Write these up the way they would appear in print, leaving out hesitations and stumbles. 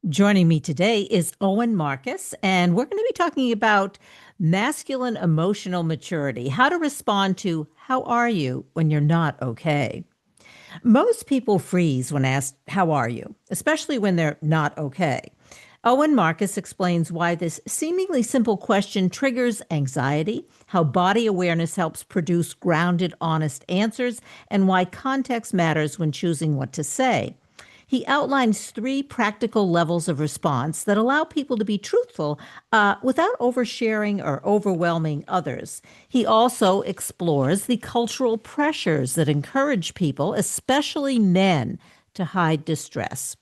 Joining me today is Owen Marcus, and we're going to be talking about masculine emotional maturity, how to respond to how are you when you're not okay. Most people freeze when asked, how are you? Especially when they're not okay. Owen Marcus explains why this seemingly simple question triggers anxiety, how body awareness helps produce grounded, honest answers, and why context matters when choosing what to say. He outlines three practical levels of response that allow people to be truthful without oversharing or overwhelming others. He also explores the cultural pressures that encourage people, especially men, to hide distress.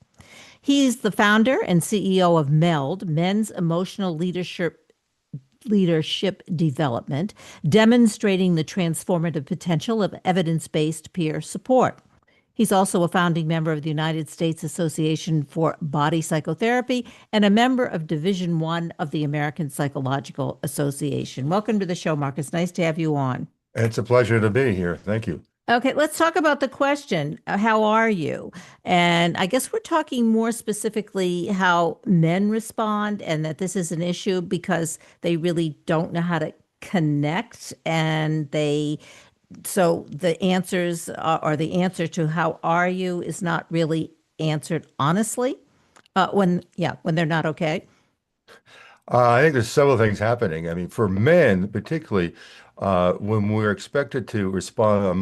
He's the founder and CEO of MELD, Men's Emotional Leadership Development, demonstrating the transformative potential of evidence-based peer support. He's also a founding member of the United States Association for Body Psychotherapy and a member of Division One of the American Psychological Association. Welcome to the show, Marcus. Nice to have you on. It's a pleasure to be here. Thank you. Okay, let's talk about the question, how are you? And I guess we're talking more specifically how men respond and that this is an issue because they really don't know how to connect and so the answers or the answer to how are you is not really answered honestly when they're not okay. I think there's several things happening. I mean, for men, particularly when we're expected to respond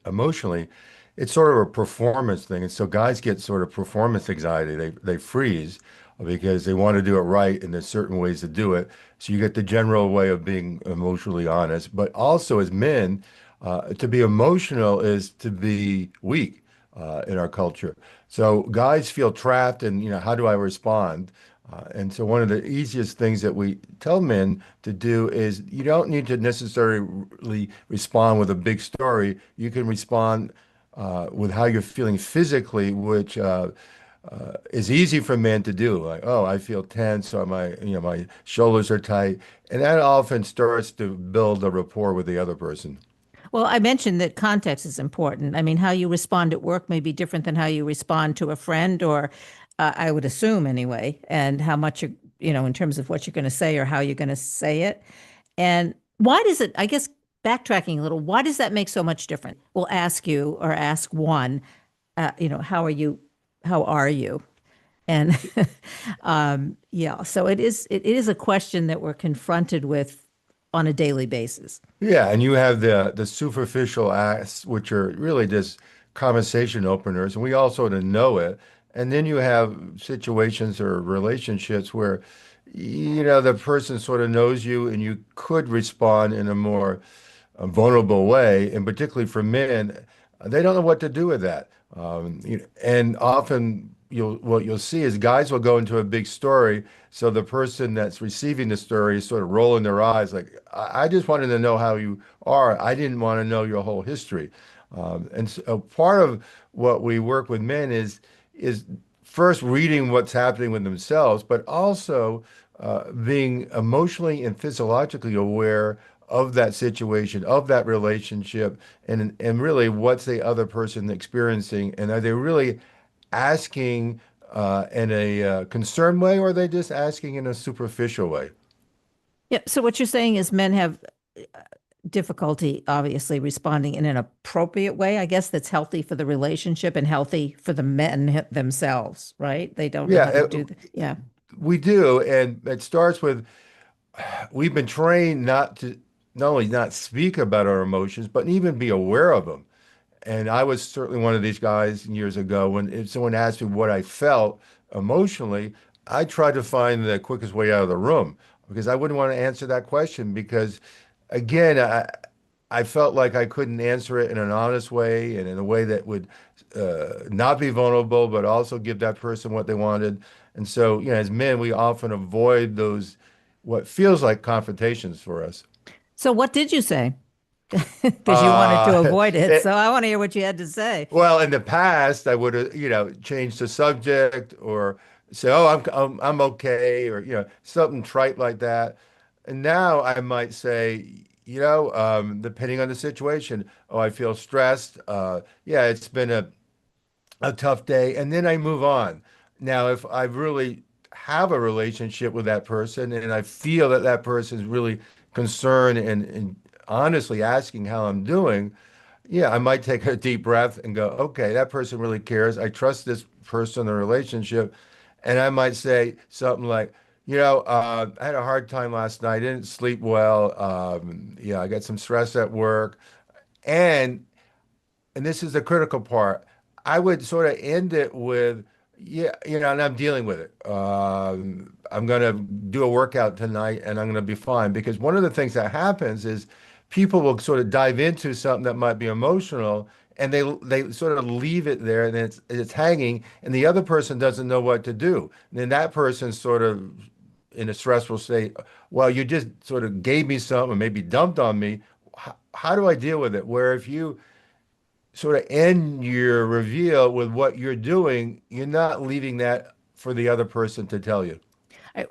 emotionally, it's sort of a performance thing. And so guys get sort of performance anxiety. They freeze because they want to do it right, and there's certain ways to do it. So you get the general way of being emotionally honest. But also as men, to be emotional is to be weak in our culture. So guys feel trapped, and how do I respond? And so one of the easiest things that we tell men to do is you don't need to necessarily respond with a big story. You can respond with how you're feeling physically, which is easy for men to do. Like, oh, I feel tense, or my shoulders are tight, and that often starts to build a rapport with the other person. Well, I mentioned that context is important. I mean, how you respond at work may be different than how you respond to a friend, or I would assume anyway, and how much in terms of what you're going to say or how you're going to say it. And why does it, I guess, backtracking a little, why does that make so much difference? We'll ask you or ask one, how are you? How are you? And yeah, so it is a question that we're confronted with on a daily basis. Yeah, and you have the superficial acts, which are really just conversation openers, and we all sort of know it. And then you have situations or relationships where, the person sort of knows you, and you could respond in a more vulnerable way. And particularly for men, they don't know what to do with that. And often what you'll see is guys will go into a big story. So the person that's receiving the story is sort of rolling their eyes like, I just wanted to know how you are. I didn't want to know your whole history. And so part of what we work with men is first reading what's happening with themselves, but also being emotionally and physiologically aware of that situation, of that relationship, and really what's the other person experiencing, and are they really asking in a concerned way, or are they just asking in a superficial way? Yeah. So what you're saying is men have difficulty, obviously, responding in an appropriate way. I guess that's healthy for the relationship and healthy for the men themselves, right? They don't know Yeah, how to do that. Yeah. we do, and it starts with we've been trained not only not speak about our emotions, but even be aware of them. And I was certainly one of these guys years ago when if someone asked me what I felt emotionally, I tried to find the quickest way out of the room because I wouldn't want to answer that question because, again, I felt like I couldn't answer it in an honest way and in a way that would not be vulnerable, but also give that person what they wanted. And so, as men, we often avoid those what feels like confrontations for us. So what did you say? Because you wanted to Uh, avoid it. So it, I want to hear what you had to say. Well, in the past, I would have, changed the subject or say, "Oh, I'm okay," or something trite like that. And now I might say, depending on the situation, "Oh, I feel stressed. Yeah, it's been a tough day," and then I move on. Now, if I really have a relationship with that person and I feel that that person is really concerned and honestly asking how I'm doing, yeah, I might take a deep breath and go, okay, that person really cares. I trust this person in the relationship. And I might say something like, I had a hard time last night. I didn't sleep well. Yeah, I got some stress at work. And this is the critical part. I would sort of end it with, yeah, and I'm dealing with it. I'm going to do a workout tonight and I'm going to be fine. Because one of the things that happens is people will sort of dive into something that might be emotional and they sort of leave it there and it's hanging and the other person doesn't know what to do. And then that person's sort of in a stressful state. Well, you just sort of gave me something, or maybe dumped on me. How do I deal with it? Where if you sort of end your reveal with what you're doing, you're not leaving that for the other person to tell you.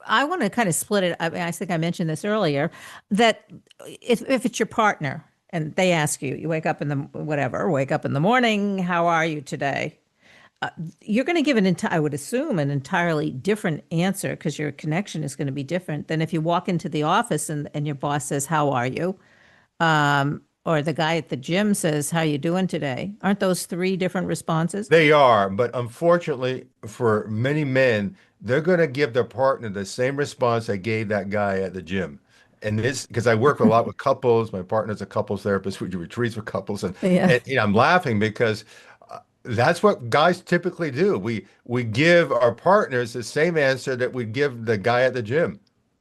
I want to kind of split it. I mean, I think I mentioned this earlier that if it's your partner and they ask you, you wake up in the whatever, wake up in the morning, how are you today? You're going to give I would assume, an entirely different answer because your connection is going to be different than if you walk into the office and your boss says, how are you? Or the guy at the gym says, how you doing today? Aren't those three different responses? They are, but unfortunately for many men, they're going to give their partner the same response they gave that guy at the gym. And this, because I work a lot with couples, my partner's a couples therapist. We do retreats with couples, and Yeah. I'm laughing because that's what guys typically do. We give our partners the same answer that we give the guy at the gym.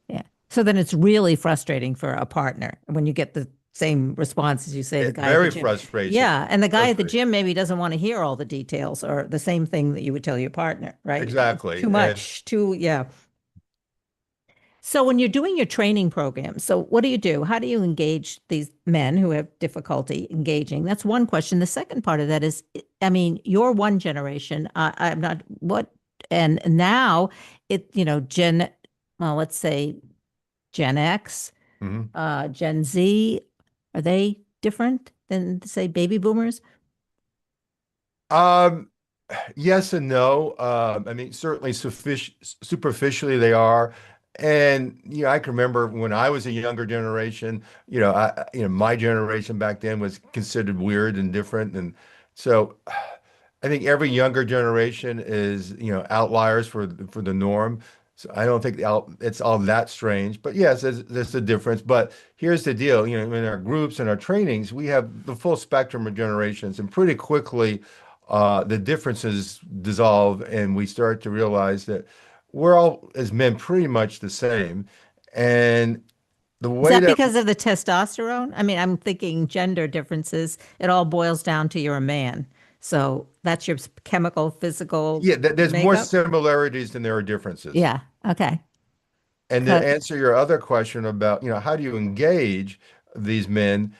Yeah. So then it's really frustrating for a partner when you get the same response as you say the guy at the Very gym. frustration. Yeah. And the guy at the Frustrating. gym maybe doesn't want to hear all the details or the same thing that you would tell your partner, right? It's Exactly. too And much, yeah. So when you're doing your training program, so what do you do? How do you engage these men who have difficulty engaging? That's one question. The second part of that is, I mean, you're one generation. I'm not what, and now well, let's say Gen X, mhm. Gen Z, are they different than say baby boomers? Um, yes and no. I mean, certainly superficially they are. And I can remember when I was a younger generation, my generation back then was considered weird and different. And so I think every younger generation is, outliers for the norm. So I don't think it's all that strange. But yes, there's a difference. But here's the deal, in our groups and our trainings, we have the full spectrum of generations, and pretty quickly, the differences dissolve, and we start to realize that we're all as men pretty much the same. And the Is way that that because of the testosterone? I mean, I'm thinking gender differences. It all boils down to you're a man. So that's your chemical, physical yeah, there's more makeup. similarities than there are differences. Yeah. Okay. And to answer your other question about, how do you engage these men?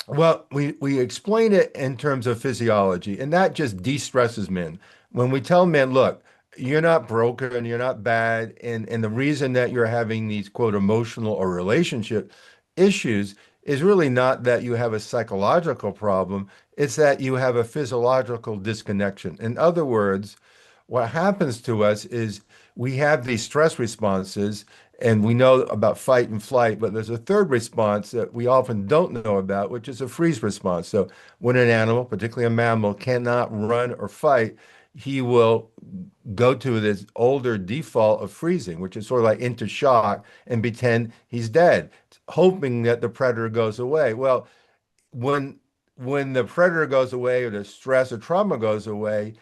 Well, we explain it in terms of physiology, and that just de-stresses men. When we tell men, look, you're not broken, you're not bad, and the reason that you're having these quote emotional or relationship issues is really not that you have a psychological problem, it's that you have a physiological disconnection. In other words, what happens to us is we have these stress responses and we know about fight and flight, but there's a third response that we often don't know about, which is a freeze response. So when an animal, particularly a mammal, cannot run or fight, he will go to this older default of freezing, which is sort of like into shock and pretend he's dead, hoping that the predator goes away. Well, when when the predator goes away or the stress or trauma goes away,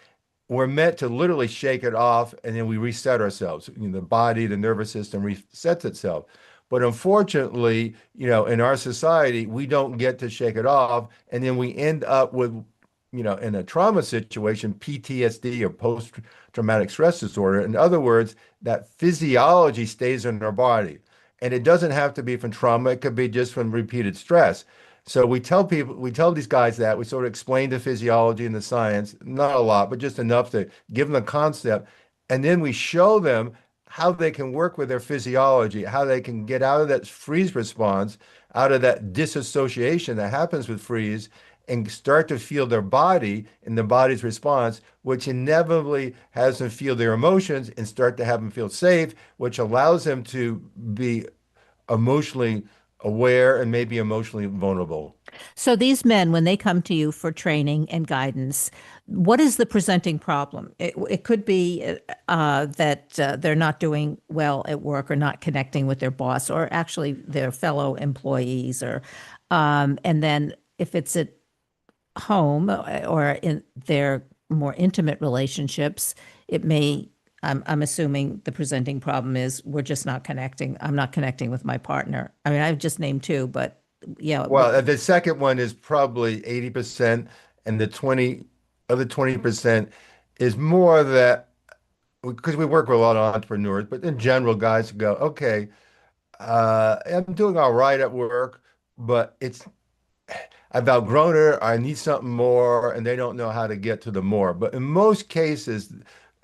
we're meant to literally shake it off and then we reset ourselves. The body, the nervous system resets itself. But unfortunately, in our society, we don't get to shake it off. And then we end up with, in a trauma situation, PTSD or post-traumatic stress disorder. In other words, that physiology stays in our body. And it doesn't have to be from trauma, it could be just from repeated stress. So we tell these guys that we sort of explain the physiology and the science, not a lot, but just enough to give them the concept. And then we show them how they can work with their physiology, how they can get out of that freeze response, out of that disassociation that happens with freeze, and start to feel their body and the body's response, which inevitably has them feel their emotions and start to have them feel safe, which allows them to be emotionally aware and maybe emotionally vulnerable. So these men, when they come to you for training and guidance, what is the presenting problem? It could be that they're not doing well at work or not connecting with their boss or actually their fellow employees, or and then if it's at home or in their more intimate relationships, it may. I'm assuming the presenting problem is we're just not connecting. I'm not connecting with my partner. I mean, I've just named two, but yeah, Well, the second one is probably 80%, and the 20 other 20% is more that because we work with a lot of entrepreneurs, but in general, guys go, okay, I'm doing all right at work, but I've outgrown it. I need something more, and they don't know how to get to the more. But in most cases,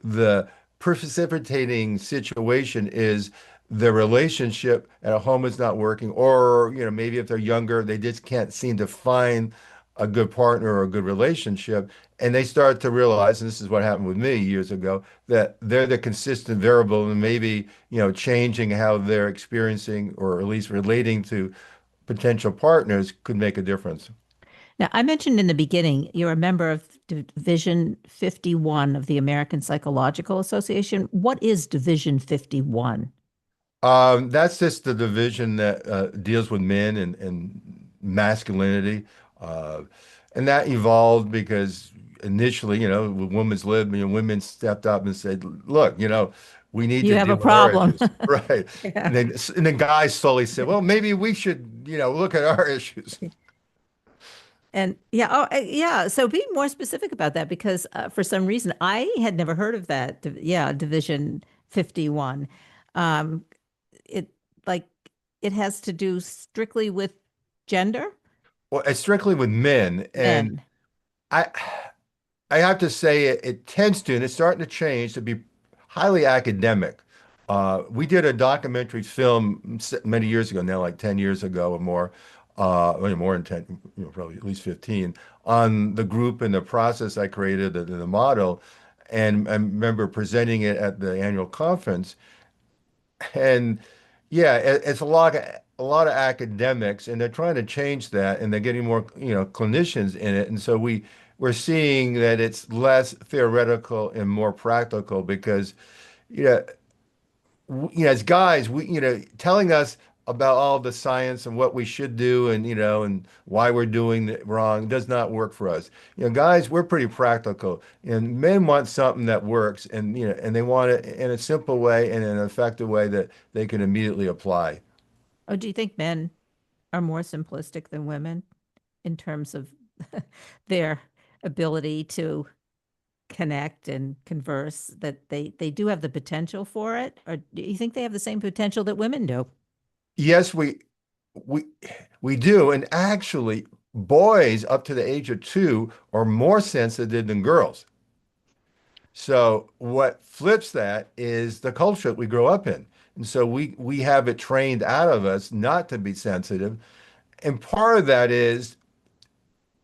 the precipitating situation is the relationship at home is not working, or maybe if they're younger, they just can't seem to find a good partner or a good relationship, and they start to realize, and this is what happened with me years ago, that they're the consistent variable, and maybe changing how they're experiencing or at least relating to potential partners could make a difference. now, I mentioned in the beginning, you're a member of Division 51 of the American Psychological Association. What is Division 51? That's just the division that deals with men and masculinity. Uh, and that evolved because initially, when women's lib, women stepped up and said, look, we need You to have deal a with our problem. issues. Right. Yeah. And then guys slowly said, well, maybe we should, look at our issues. And yeah, yeah. So be more specific about that because for some reason I had never heard of that. Yeah, Division 51. Um, it like it has to do strictly with gender, Well, it's strictly with men. And men. I I have to say it tends to, and it's starting to change to be highly academic. We did a documentary film many years ago now, like 10 years ago or more, well, more than 10, probably at least 15, on the group and the process I created, the model. And I remember presenting it at the annual conference. And yeah, it's a lot of academics, and they're trying to change that, and they're getting more, clinicians in it. And so we're seeing that it's less theoretical and more practical because, you know, as guys, telling us about all the science and what we should do and, and why we're doing it wrong does not work for us. Guys, we're pretty practical, and men want something that works, and they want it in a simple way and in an effective way that they can immediately apply. Oh, do you think men are more simplistic than women in terms of their ability to connect and converse, that they do have the potential for it? Or do you think they have the same potential that women do? Yes, we we do, and actually, boys up to the age of 2 are more sensitive than girls. So what flips that is the culture that we grow up in. And so we have it trained out of us not to be sensitive. And part of that is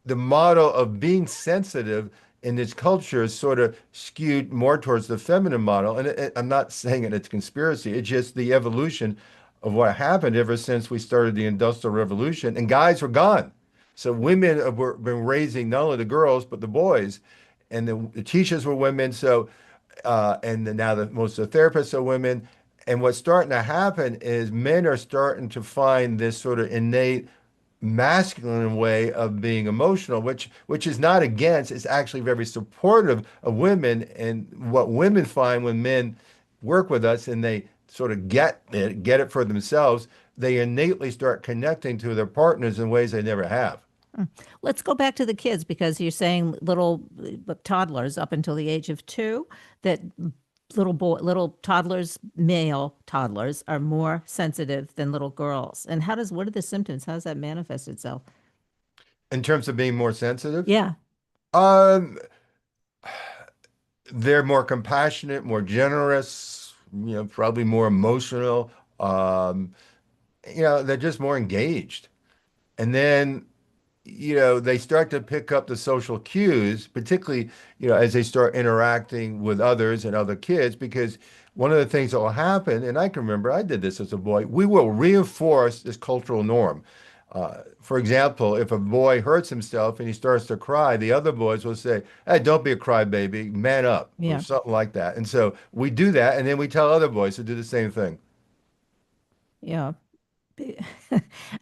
the model of being sensitive in this culture is sort of skewed more towards the feminine model. And I'm not saying it's conspiracy. It's just the evolution of what happened ever since we started the Industrial Revolution. And guys were gone. So women have been raising not only the girls, but the boys. And the teachers were women. So and then now most of the therapists are women. And what's starting to happen is men are starting to find this sort of innate masculine way of being emotional, which is not against, it's actually very supportive of women. And what women find when men work with us and they sort of get it for themselves, they innately start connecting to their partners in ways they never have. Mm. Let's go back to the kids because you're saying little toddlers up until the age of 2, that little toddlers, male toddlers, are more sensitive than little girls. And what are the symptoms? How does that manifest itself? In terms of being more sensitive, Yeah. um, they're more compassionate, more generous, probably more emotional. They're just more engaged. And then they start to pick up the social cues, particularly, as they start interacting with others and other kids, because one of the things that will happen, and I can remember I did this as a boy, we will reinforce this cultural norm. For example, if a boy hurts himself and he starts to cry, the other boys will say, "Hey, don't be a crybaby, man up," or Yeah. something like that. And so we do that, and then we tell other boys to do the same thing. Yeah.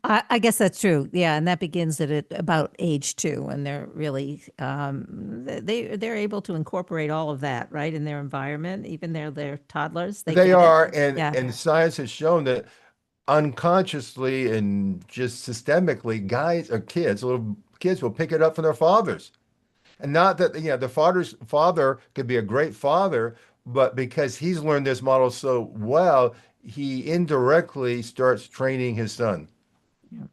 I guess that's true. Yeah, and that begins at about age 2, and they're really they're able to incorporate all of that right in their environment. Even they're toddlers, they They get it. are, and Yeah, and science has shown that unconsciously and just systemically, guys or kids, little kids will pick it up from their fathers. And not that, the father could be a great father, but because he's learned this model so well, he indirectly starts training his son. yeah.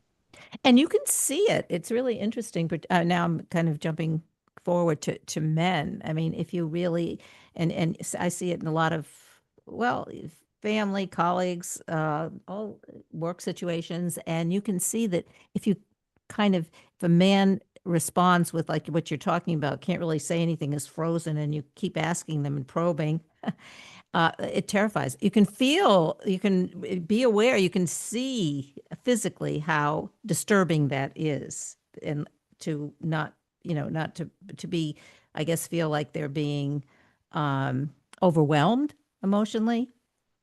And you can see it. It's really interesting. But now I'm kind of jumping forward to men. I mean, if you really I see it in a lot of, well, family, colleagues, all work situations, and you can see that if you kind of if a man responds with like what you're talking about, can't really say anything, is frozen, and you keep asking them and probing, it terrifies. You can feel, you can be aware, you can see physically how disturbing that is, and to not, not to be, I guess, feel like they're being um, overwhelmed emotionally.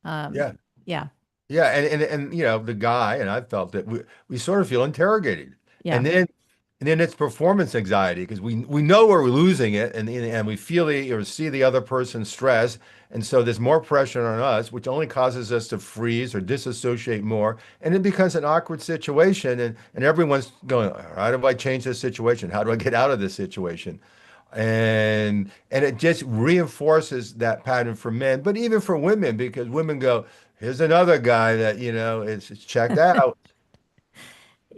Um, Yeah. yeah, Yeah, and the guy, and I felt that we sort of feel interrogated. yeah, And then it's performance anxiety because we know we're losing it, and we feel or see the other person's stress, and so there's more pressure on us, which only causes us to freeze or disassociate more, and it becomes an awkward situation, and everyone's going, how do I change this situation? How do I get out of this situation? And it just reinforces that pattern for men, but even for women, because women go, here's another guy that, is checked out.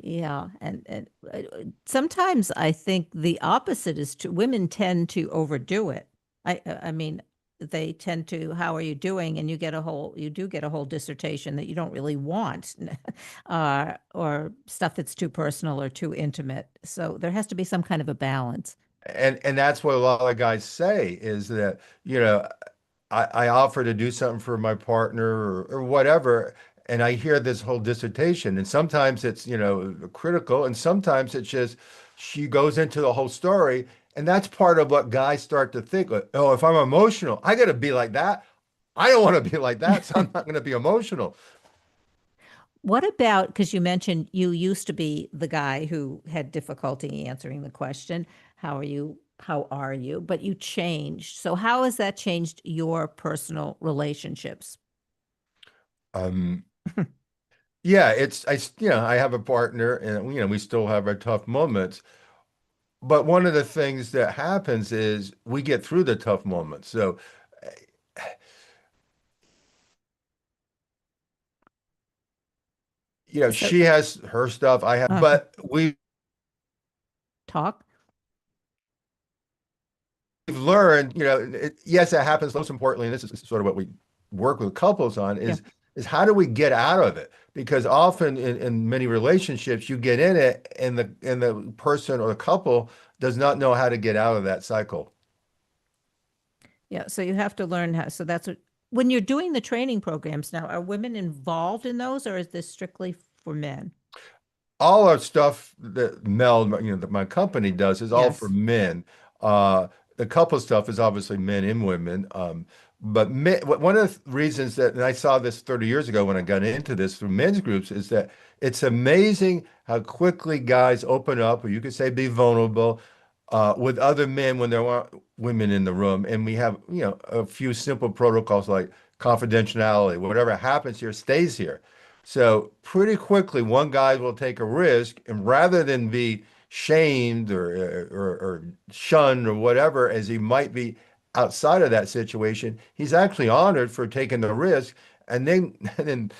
yeah. And sometimes I think the opposite is true. Women tend to overdo it. I mean, they tend to, how are you doing? And you do get a whole dissertation that you don't really want, or stuff that's too personal or too intimate. So there has to be some kind of a balance. And that's what a lot of guys say is that, I offer to do something for my partner or whatever, and I hear this whole dissertation, and sometimes it's, critical, and sometimes it's just she goes into the whole story, and that's part of what guys start to think, like, oh, if I'm emotional, I got to be like that. I don't want to be like that, so I'm not going to be emotional. What about, because you mentioned you used to be the guy who had difficulty answering the question, how are you? How are you? But you changed. So how has that changed your personal relationships? Um, yeah, I have a partner, and we still have our tough moments. But one of the things that happens is we get through the tough moments. So, So she has her stuff, I have, uh, but we've talk. learned, yes, that happens. Most importantly, and this is sort of what we work with couples on, Yeah. is how do we get out of it? Because often in many relationships, you get in it, and the person or the couple does not know how to get out of that cycle. Yeah. So you have to learn how. So that's what, when you're doing the training programs now, are women involved in those, or is this strictly for men? All our stuff that MELD, that my company does is all for Yes. men. Uh, the couple stuff is obviously men and women. But one of the reasons that, and I saw this 30 years ago when I got into this through men's groups, is that it's amazing how quickly guys open up, or you could say be vulnerable, with other men when there aren't women in the room. And we have, a few simple protocols like confidentiality. Whatever happens here stays here. So pretty quickly, one guy will take a risk, and rather than be shamed or shunned or whatever, as he might be outside of that situation, he's actually honored for taking the risk. And then, and then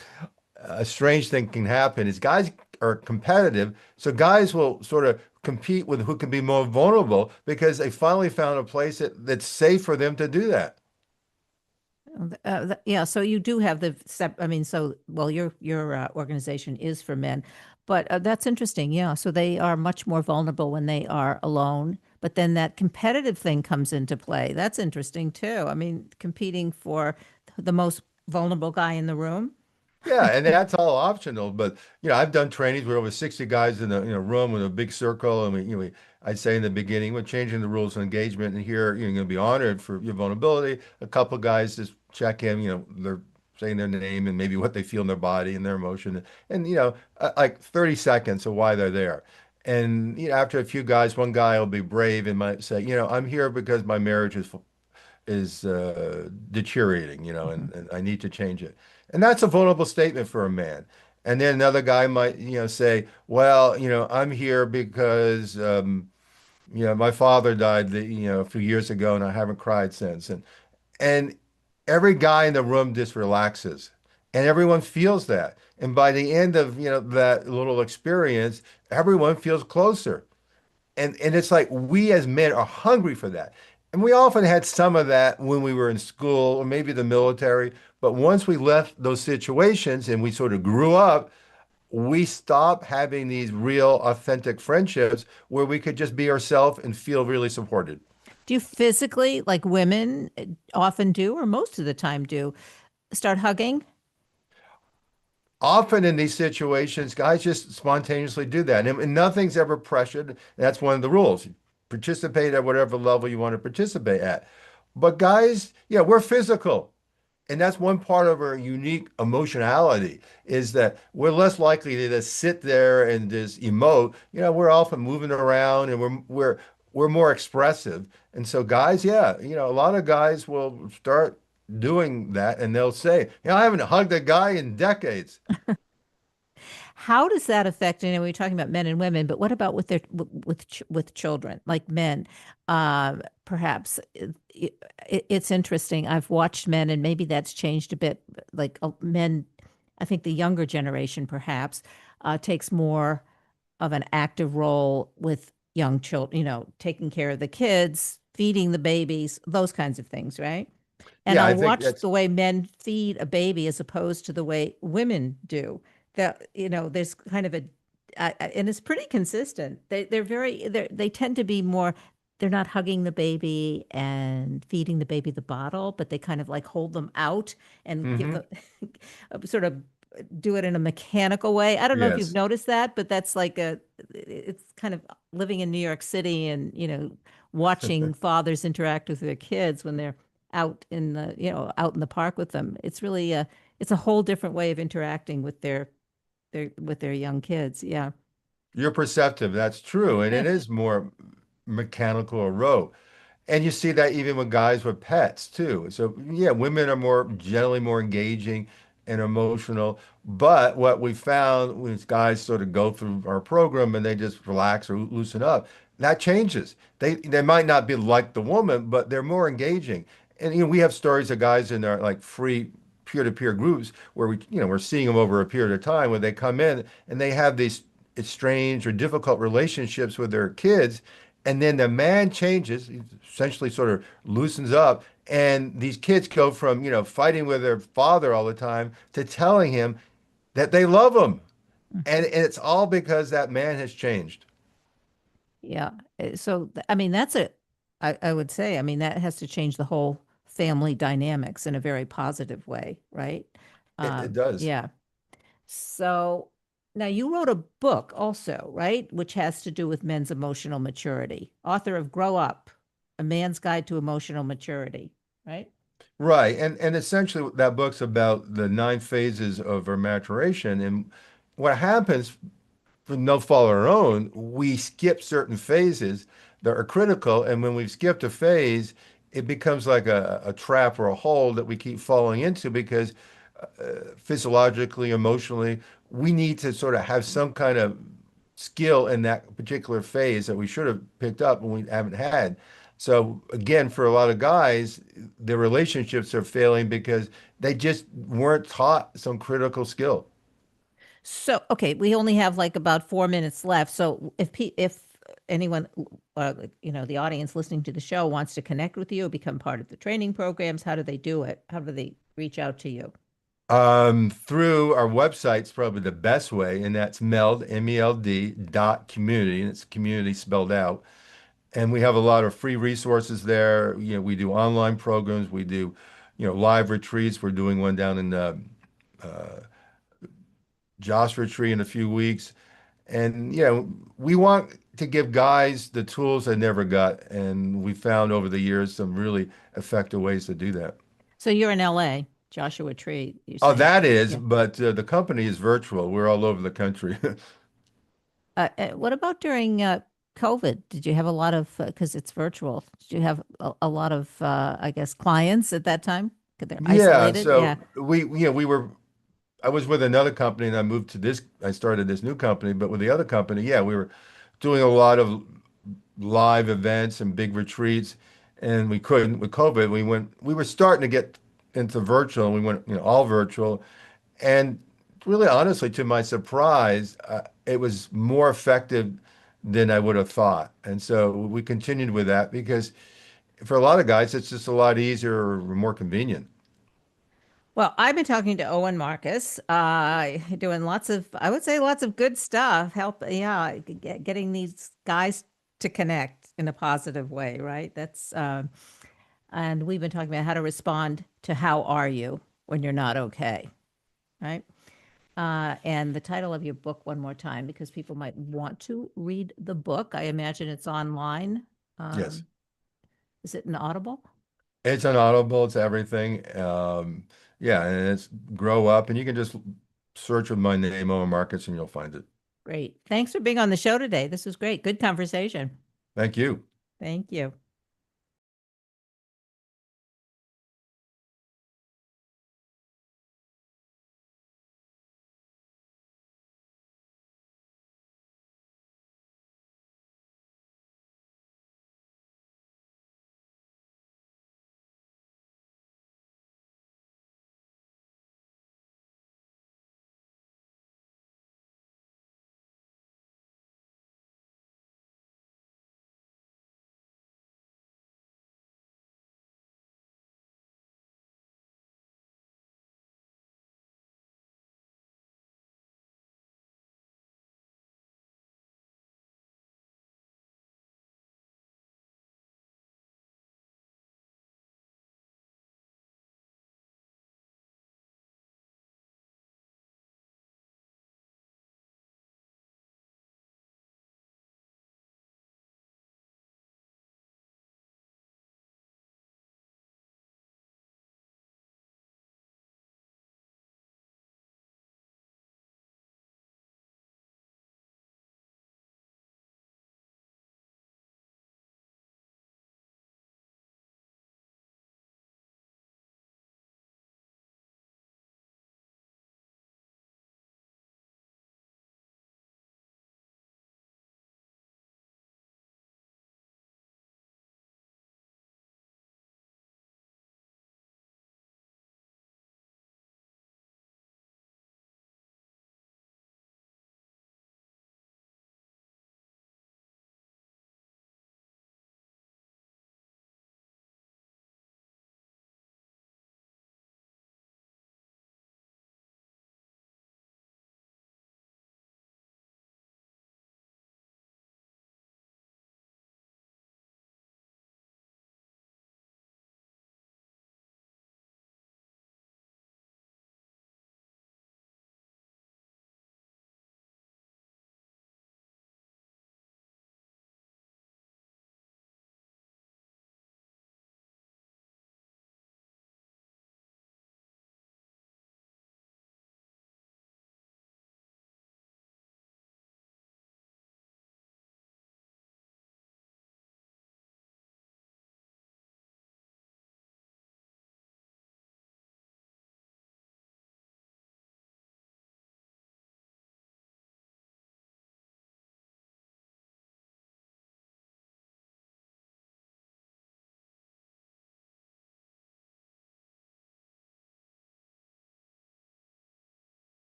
a strange thing can happen is guys are competitive, so guys will sort of compete with who can be more vulnerable because they finally found a place that's safe for them to do that. Yeah, so you do have the I mean, so well, your organization is for men, But that's interesting. Yeah. So they are much more vulnerable when they are alone. But then that competitive thing comes into play. That's interesting too. I mean, competing for the most vulnerable guy in the room. Yeah, and that's all optional. But I've done trainings with over 60 guys in a room with a big circle, and I'd say in the beginning, we're changing the rules of engagement, and here you're going to be honored for your vulnerability. A couple guys just check in, they're saying their name and maybe what they feel in their body and their emotion, and like 30 seconds of why they're there. And after a few guys, one guy will be brave and might say, I'm here because my marriage is deteriorating, Mhm. and I need to change it. And that's a vulnerable statement for a man. And then another guy might, say, well, I'm here because, my father died, a few years ago, and I haven't cried since. And every guy in the room just relaxes, and everyone feels that. And by the end of, that little experience, everyone feels closer. And it's like we as men are hungry for that. And we often had some of that when we were in school or maybe the military. But once we left those situations and we sort of grew up, we stopped having these real authentic friendships where we could just be ourselves and feel really supported. Do you physically, like women often do, or most of the time do, start hugging? Often in these situations, guys just spontaneously do that. And nothing's ever pressured. That's one of the rules. Participate at whatever level you want to participate at. But guys, yeah, we're physical. And that's one part of our unique emotionality is that we're less likely to just sit there and just emote. We're often moving around and we're more expressive. And so guys, yeah, a lot of guys will start doing that and they'll say, I haven't hugged a guy in decades. How does that affect? And we're talking about men and women, but what about with with children, like men? Perhaps it's interesting. I've watched men, and maybe that's changed a bit. Like men, I think the younger generation perhaps takes more of an active role with young children. Taking care of the kids, feeding the babies, those kinds of things, right? And Yeah, I I'll think watch that's the way men feed a baby as opposed to the way women do. That there's kind of and it's pretty consistent. They tend to be more. They're not hugging the baby and feeding the baby the bottle, but they kind of like hold them out and give hmm the sort of do it in a mechanical way. I don't know if you've yes. noticed that, but that's like it's kind of living in New York City and, watching fathers interact with their kids when they're out in out in the park with them. It's really it's a whole different way of interacting with their young kids. Yeah. You're perceptive. That's true. And Yeah. it is more mechanical or rote. And you see that even with guys with pets too. So yeah, women are generally more engaging and emotional. But what we found when guys sort of go through our program and they just relax or loosen up, that changes. They might not be like the woman, but they're more engaging. And we have stories of guys in our like free peer-to-peer groups where we're seeing them over a period of time where they come in and they have these estranged or difficult relationships with their kids, and then the man changes, he essentially sort of loosens up, and these kids go from, fighting with their father all the time to telling him that they love him. And it's all because that man has changed. Yeah. So, I mean, I would say, I mean, that has to change the whole family dynamics in a very positive way, right? It does. Yeah. So now you wrote a book also, right? Which has to do with men's emotional maturity. Author of Grow Up, A Man's Guide to Emotional Maturity, right? Right. And essentially that book's about the 9 phases of our maturation. And what happens for no fault of our own, we skip certain phases that are critical. And when we've skipped a phase, it becomes like a trap or a hole that we keep falling into because physiologically, emotionally, we need to sort of have some kind of skill in that particular phase that we should have picked up and we haven't had. So again, for a lot of guys, their relationships are failing because they just weren't taught some critical skill. So, okay, we only have like about 4 minutes left. So if anyone, the audience listening to the show wants to connect with you, become part of the training programs, how do they do it? How do they reach out to you? Through our website's probably the best way, and that's MELD, MELD dot community, and it's community spelled out. And we have a lot of free resources there. We do online programs, we do, live retreats. We're doing one down in Joshua Tree in a few weeks. And, we want to give guys the tools they never got. And we found over the years some really effective ways to do that. So you're in LA, Joshua Tree, you're Oh, saying. that is, Yeah. but the company is virtual. We're all over the country. What about during COVID? Did you have a lot of, because it's virtual, did you have a lot of, I guess, clients at that time? Because they're Yeah, isolated? Yeah. so we were I was with another company and I moved to this, I started this new company, but with the other company, yeah, we were doing a lot of live events and big retreats, and we couldn't with COVID. We were starting to get into virtual, and we went, all virtual. And really, honestly, to my surprise, it was more effective than I would have thought. And so we continued with that because for a lot of guys, it's just a lot easier or more convenient. Well, I've been talking to Owen Marcus, doing lots of, I would say, lots of good stuff. Getting these guys to connect in a positive way, right? And we've been talking about how to respond to how are you when you're not okay, right? And the title of your book, one more time, because people might want to read the book. I imagine it's online. Yes. Um, is it an Audible? It's an Audible, it's everything. Yeah, and it's Grow Up, and you can just search with my name, Owen Marcus, and you'll find it. Great. Thanks for being on the show today. This was great. Good conversation. Thank you. Thank you.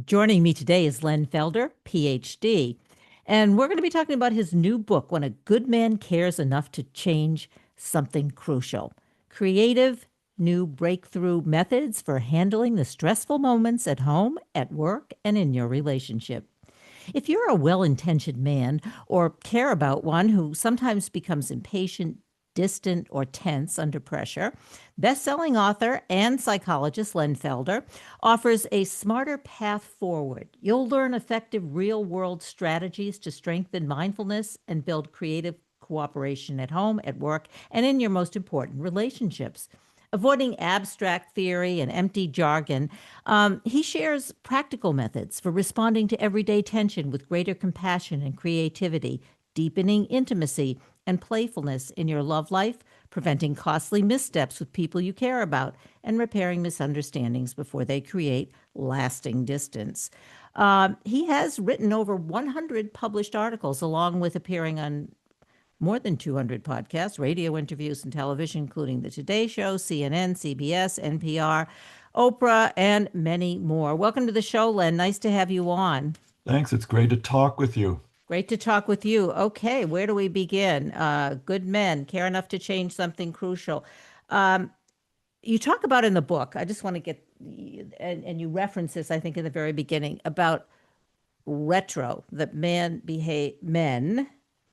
Joining me today is Len Felder, PhD, and we're going to be talking about his new book, When a Good Man Cares Enough to Change Something Crucial: Creative New Breakthrough Methods for Handling the Stressful Moments at Home, at Work, and in Your Relationship. If you're a well intentioned man or care about one who sometimes becomes impatient, distant, or tense under pressure, best-selling author and psychologist Len Felder offers a smarter path forward. You'll learn effective real-world strategies to strengthen mindfulness and build creative cooperation at home, at work, and in your most important relationships. Avoiding abstract theory and empty jargon, he shares practical methods for responding to everyday tension with greater compassion and creativity, deepening intimacy and playfulness in your love life, preventing costly missteps with people you care about, and repairing misunderstandings before they create lasting distance. He has written over 100 published articles, along with appearing on more than 200 podcasts, radio interviews, and television, including The Today Show, CNN, CBS, NPR, Oprah, and many more. Welcome to the show, Len. Nice to have you on. Thanks. It's great to talk with you. Great to talk with you. Okay, where do we begin? Good men care enough to change something crucial. Um, you talk about in the book, I just want to get, and you reference this, I think, in the very beginning, about retro, that men,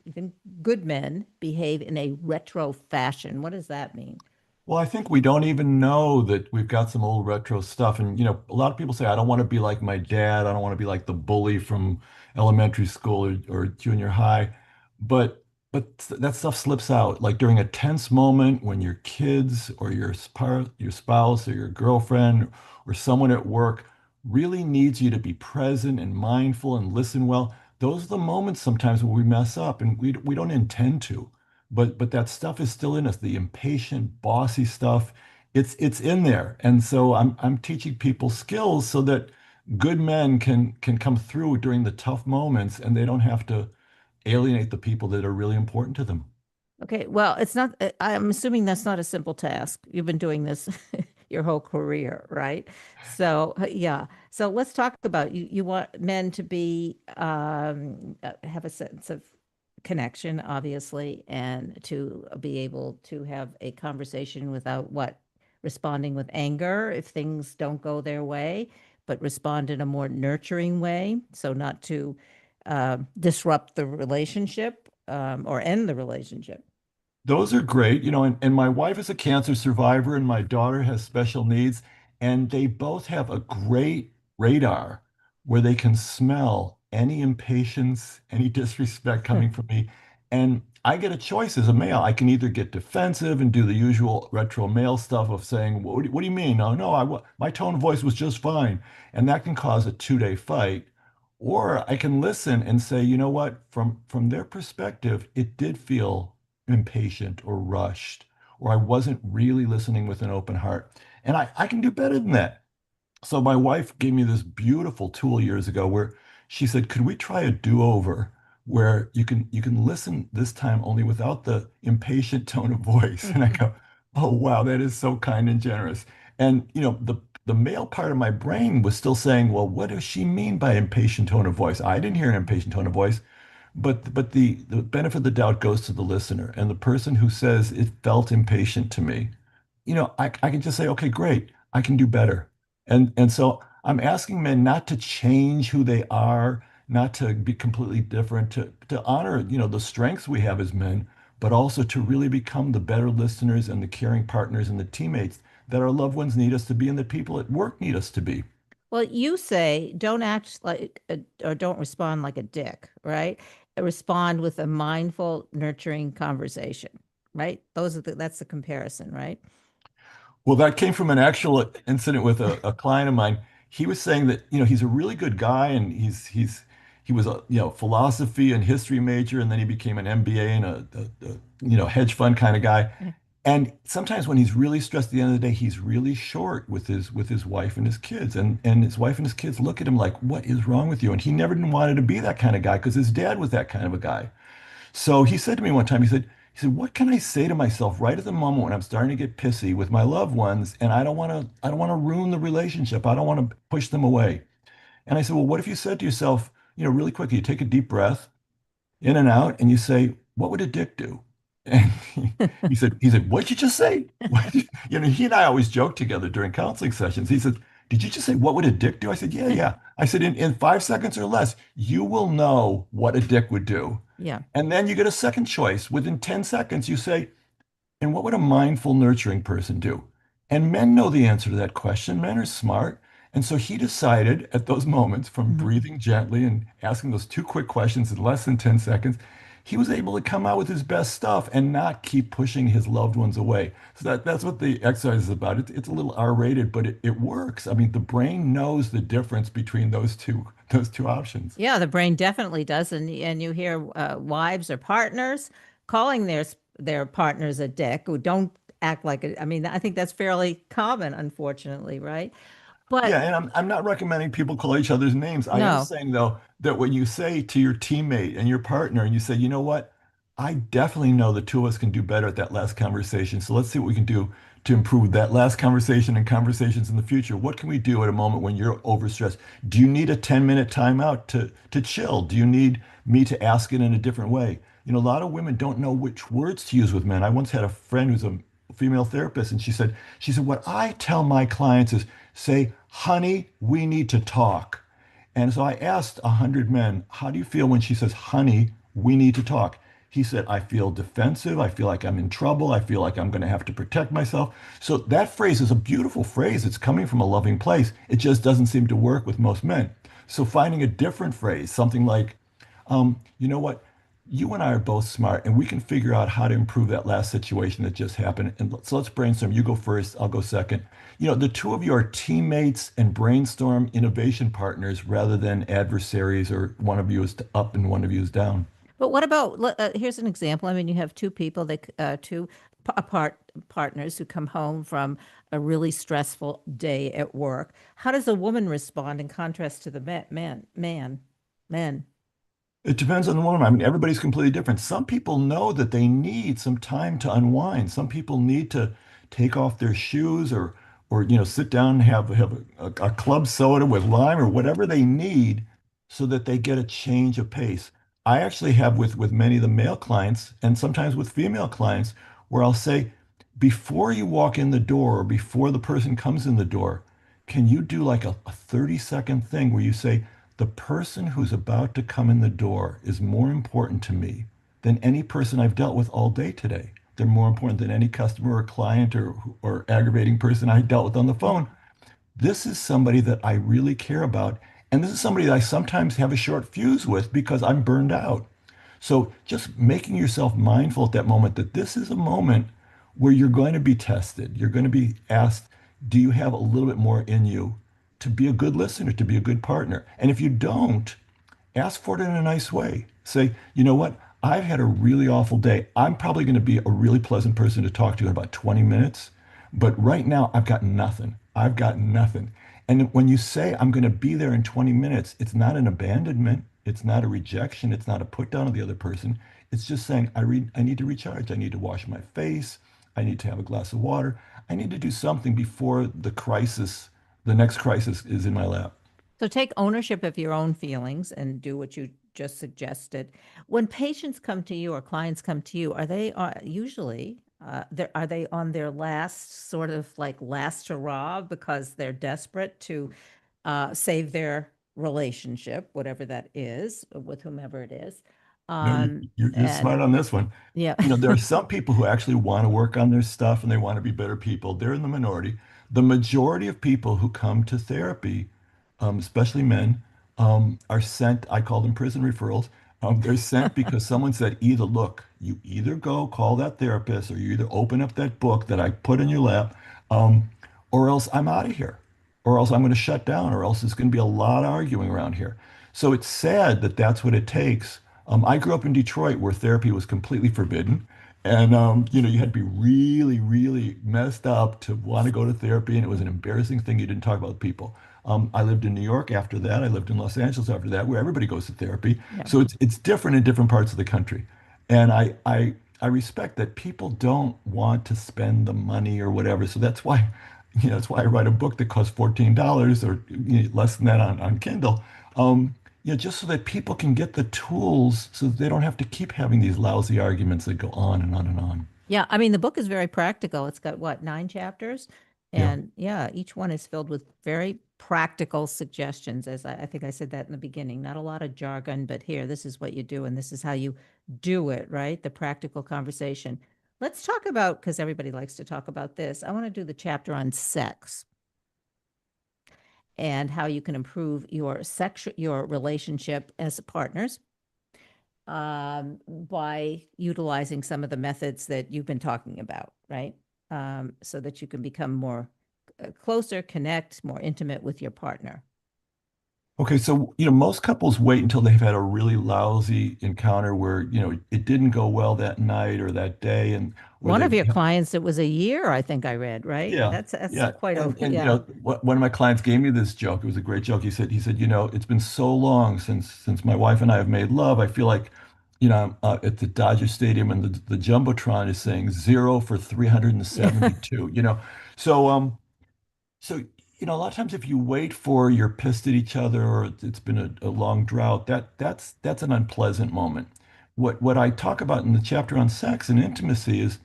even good men, behave in a retro fashion. What does that mean? Well, I think we don't even know that we've got some old retro stuff. And, a lot of people say, I don't want to be like my dad. I don't want to be like the bully from elementary school or junior high. But that stuff slips out. Like during a tense moment when your kids or your spouse or your girlfriend or someone at work really needs you to be present and mindful and listen well. Those are the moments sometimes where we mess up and we don't intend to. But that stuff is still in us, the impatient, bossy stuff. It's in there. And so I'm teaching people skills so that good men can come through during the tough moments and they don't have to alienate the people that are really important to them. Okay, well, it's not, I'm assuming that's not a simple task. You've been doing this your whole career, right? So, yeah. So let's talk about you. You want men to be, have a sense of connection, obviously, and to be able to have a conversation without what? Responding with anger if things don't go their way, but respond in a more nurturing way. So not to disrupt the relationship or end the relationship. Those are great, and my wife is a cancer survivor and my daughter has special needs, and they both have a great radar where they can smell any impatience, any disrespect coming from me. And I get a choice as a male. I can either get defensive and do the usual retro male stuff of saying, what do you mean? No, no, my tone of voice was just fine. And that can cause a 2-day fight. Or I can listen and say, you know what, from their perspective, it did feel impatient or rushed, or I wasn't really listening with an open heart. And I can do better than that. So my wife gave me this beautiful tool years ago where she said, "Could we try a do-over where you can listen this time only without the impatient tone of voice?" And I go, "Oh wow, that is so kind and generous." And the male part of my brain was still saying, "Well, what does she mean by impatient tone of voice?" I didn't hear an impatient tone of voice. But the benefit of the doubt goes to the listener and the person who says it felt impatient to me. I can just say, okay, great, I can do better. And so I'm asking men not to change who they are, not to be completely different, to honor, the strengths we have as men, but also to really become the better listeners and the caring partners and the teammates that our loved ones need us to be and the people at work need us to be. Well, you say don't act like or don't respond like a dick, right? Respond with a mindful, nurturing conversation, right? That's the comparison, right? Well, that came from an actual incident with a client of mine. He was saying that, he's a really good guy and he was a, philosophy and history major, and then he became an MBA and a hedge fund kind of guy. Yeah. And sometimes when he's really stressed at the end of the day, he's really short with his wife and his kids. And his wife and his kids look at him like, "What is wrong with you?" And he never wanted to be that kind of guy because his dad was that kind of a guy. So he said to me one time, he said, "What can I say to myself right at the moment when I'm starting to get pissy with my loved ones and I don't want to ruin the relationship. I don't want to push them away." And I said, well, what if you said to yourself, really quickly, you take a deep breath in and out, and you say, "What would a dick do?" And he said, "What'd you just say?" He and I always joke together during counseling sessions. He said, "Did you just say what would a dick do?" I said, "Yeah, yeah." I said, "In 5 seconds or less, you will know what a dick would do." Yeah. And then you get a second choice. Within 10 seconds, you say, "And what would a mindful, nurturing person do?" And men know the answer to that question. Men are smart. And so he decided at those moments, from Mhm. breathing gently and asking those two quick questions in less than 10 seconds, he was able to come out with his best stuff and not keep pushing his loved ones away. So that's what the exercise is about. It's a little R-rated, but it works. I mean, the brain knows the difference between those two options. Yeah, the brain definitely does, and you hear wives or partners calling their partners a dick who don't act like it. I mean, I think that's fairly common, unfortunately, right? But Yeah, and I'm not recommending people call each other's names. I am no, saying though that when you say to your teammate and your partner, and you say, you know what, I definitely know the two of us can do better at that last conversation. So let's see what we can do to improve that last conversation and conversations in the future. What can we do at a moment when you're overstressed? Do you need a 10-minute timeout to chill? Do you need me to ask it in a different way? A lot of women don't know which words to use with men. I once had a friend who's a female therapist, and she said, what I tell my clients is say, honey, we need to talk. And so I asked 100 men, how do you feel when she says, honey, we need to talk? He said, I feel defensive. I feel like I'm in trouble. I feel like I'm going to have to protect myself. So that phrase is a beautiful phrase. It's coming from a loving place. It just doesn't seem to work with most men. So finding a different phrase, something like, you know what? You and I are both smart, and we can figure out how to improve that last situation that just happened. And so let's brainstorm. You go first, I'll go second. The two of you are teammates and brainstorm innovation partners rather than adversaries, or one of you is up and one of you is down. but what about here's an example. I mean, you have two people that two partners who come home from a really stressful day at work. How does a woman respond in contrast to the men? It depends on the woman. I mean, everybody's completely different. Some people know that they need some time to unwind. Some people need to take off their shoes, or sit down and have a club soda with lime or whatever they need so that they get a change of pace. I actually have with many of the male clients, and sometimes with female clients, where I'll say, before you walk in the door or before the person comes in the door, can you do like a 30-second thing where you say, the person who's about to come in the door is more important to me than any person I've dealt with all day today. They're more important than any customer or client or aggravating person I dealt with on the phone. This is somebody that I really care about. And this is somebody that I sometimes have a short fuse with because I'm burned out. So just making yourself mindful at that moment that this is a moment where you're going to be tested. You're going to be asked, do you have a little bit more in you to be a good listener, to be a good partner? And if you don't, ask for it in a nice way. Say, you know what? I've had a really awful day. I'm probably going to be a really pleasant person to talk to in about 20 minutes. But right now, I've got nothing. I've got nothing. And when you say, I'm going to be there in 20 minutes, it's not an abandonment. It's not a rejection. It's not a put down of the other person. It's just saying, I need to recharge. I need to wash my face. I need to have a glass of water. I need to do something before the next crisis is in my lap. So take ownership of your own feelings and do what you just suggested. When patients come to you or clients come to you, are they usually are they on their last sort of like last hurrah because they're desperate to save their relationship, whatever that is, with whomever it is? No, you're And smart on this one. yeah. There are some people who actually want to work on their stuff and they want to be better people. They're in the minority. The majority of people who come to therapy, especially men, are sent, I call them prison referrals. They're sent because someone said, either look, you either go call that therapist or you either open up that book that I put in your lap, um, or else I'm out of here, or else I'm going to shut down, or else there's going to be a lot of arguing around here. So it's sad that that's what it takes. I grew up in Detroit where therapy was completely forbidden. And you had to be really, really messed up to want to go to therapy, and it was an embarrassing thing. You didn't talk about with people. I lived in New York after that. I lived in Los Angeles after that, where everybody goes to therapy. Yeah. So it's different in different parts of the country. And I respect that people don't want to spend the money or whatever. So that's why That's why I write a book that costs $14 or less than that on Kindle. Um, just so that people can get the tools so that they don't have to keep having these lousy arguments that go on and on and on. Yeah, I mean, the book is very practical. It's got what, 9 chapters? Yeah. And yeah, each one is filled with very practical suggestions. As I think I said that in the beginning, not a lot of jargon, but here, this is what you do, and this is how you do it, right? The practical conversation. Let's talk about, because everybody likes to talk about this. I want to do the chapter on sex and how you can improve your relationship as partners by utilizing some of the methods that you've been talking about, right? So that you can become more closer, connect, more intimate with your partner. Okay, so most couples wait until they've had a really lousy encounter where it didn't go well that night or that day, and or One they of your clients, it was a year, I think I read, right? yeah, That's yeah. quite over. And Yeah. one of my clients gave me this joke. It was a great joke. He said, it's been so long since my wife and I have made love. I feel like, I'm at the Dodger Stadium and the Jumbotron is saying 0 for 372, So so a lot of times if you wait for you're pissed at each other or it's been a long drought, that's an unpleasant moment. What I talk about in the chapter on sex and intimacy is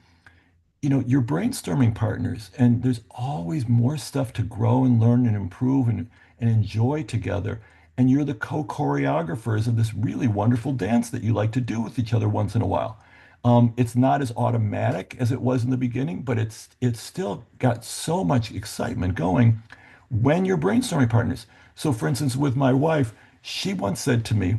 you're brainstorming partners, and there's always more stuff to grow and learn and improve and enjoy together. And you're the co-choreographers of this really wonderful dance that you like to do with each other once in a while. It's not as automatic as it was in the beginning, but it's still got so much excitement going when you're brainstorming partners. So, for instance, with my wife, she once said to me,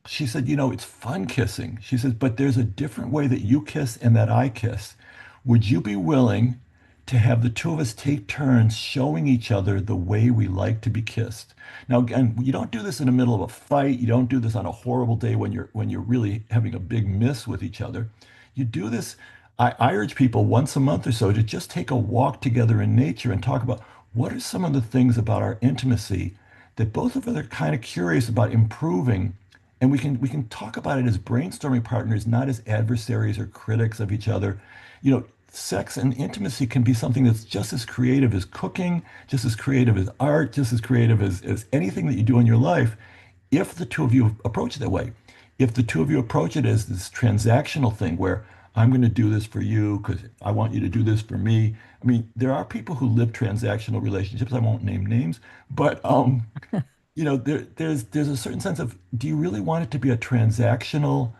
she said, it's fun kissing. She says, but there's a different way that you kiss and that I kiss. Would you be willing to have the two of us take turns showing each other the way we like to be kissed? Now, again, you don't do this in the middle of a fight. You don't do this on a horrible day when you're really having a big miss with each other. You do this. I urge people once a month or so to just take a walk together in nature and talk about what are some of the things about our intimacy that both of us are kind of curious about improving, and we can talk about it as brainstorming partners, not as adversaries or critics of each other. Sex and intimacy can be something that's just as creative as cooking, just as creative as art, just as creative as anything that you do in your life, if the two of you approach it that way. If the two of you approach it as this transactional thing where I'm going to do this for you because I want you to do this for me. I mean, there are people who live transactional relationships. I won't name names, but there's a certain sense of, do you really want it to be a transactional,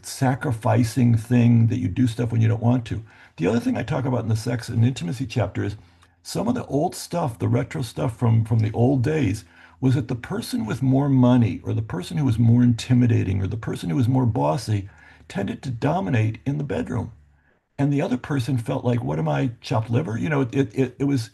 sacrificing thing that you do stuff when you don't want to? The other thing I talk about in the sex and intimacy chapter is some of the old stuff, the retro stuff from the old days, was that the person with more money or the person who was more intimidating or the person who was more bossy tended to dominate in the bedroom, and the other person felt like, what am I, chopped liver? It was